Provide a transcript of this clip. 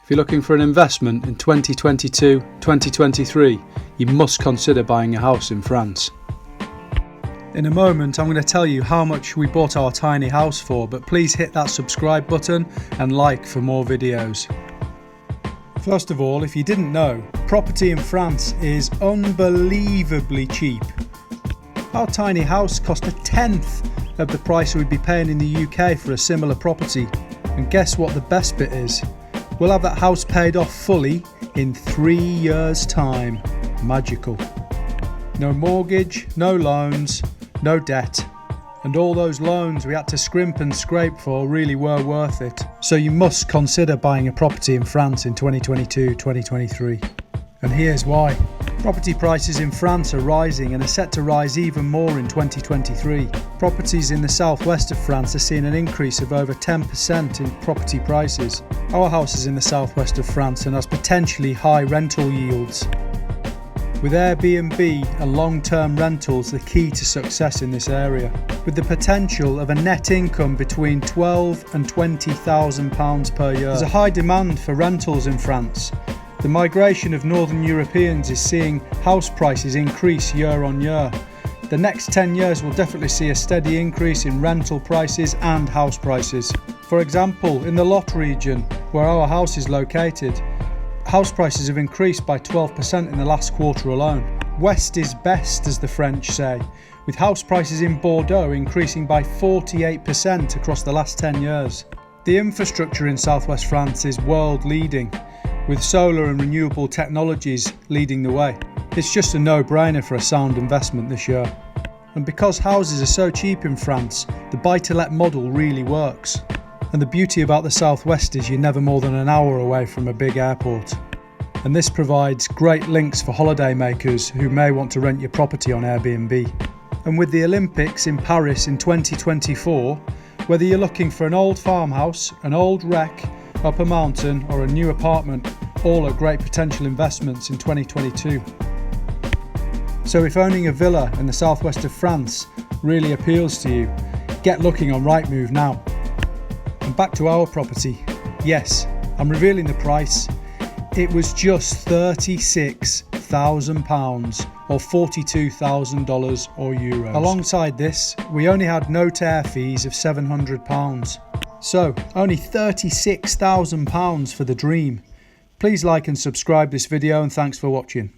If you're looking for an investment in 2022-2023, you must consider buying a house in France. In a moment I'm going to tell you how much we bought our tiny house for, but please hit that subscribe button and like for more videos. First of all, if you didn't know, property in France is unbelievably cheap. Our tiny house cost a tenth of the price we'd be paying in the UK for a similar property. And guess what the best bit is? We'll have that house paid off fully in 3 years' time. Magical. No mortgage, no loans, no debt. And all those loans we had to scrimp and scrape for really were worth it. So you must consider buying a property in France in 2022-2023. And here's why. Property prices in France are rising and are set to rise even more in 2023. Properties in the southwest of France are seeing an increase of over 10% in property prices. Our house is in the southwest of France and has potentially high rental yields. With Airbnb and long-term rentals the key to success in this area, with the potential of a net income between £12,000 and £20,000 per year. There's a high demand for rentals in France. The migration of Northern Europeans is seeing house prices increase year on year. The next 10 years will definitely see a steady increase in rental prices and house prices. For example, in the Lot region, where our house is located, house prices have increased by 12% in the last quarter alone. West is best, as the French say, with house prices in Bordeaux increasing by 48% across the last 10 years. The infrastructure in southwest France is world leading, with solar and renewable technologies leading the way. It's just a no-brainer for a sound investment this year. And because houses are so cheap in France, the buy-to-let model really works. And the beauty about the southwest is you're never more than an hour away from a big airport. And this provides great links for holiday makers who may want to rent your property on Airbnb. And with the Olympics in Paris in 2024, whether you're looking for an old farmhouse, an old wreck, up a mountain or a new apartment, all are great potential investments in 2022. So if owning a villa in the southwest of France really appeals to you, get looking on Rightmove now. And back to our property. Yes, I'm revealing the price. It was just £36,000 or $42,000 or euros. Alongside this, we only had notaire fees of £700. So, only £36,000 for the dream. Please like and subscribe this video and thanks for watching.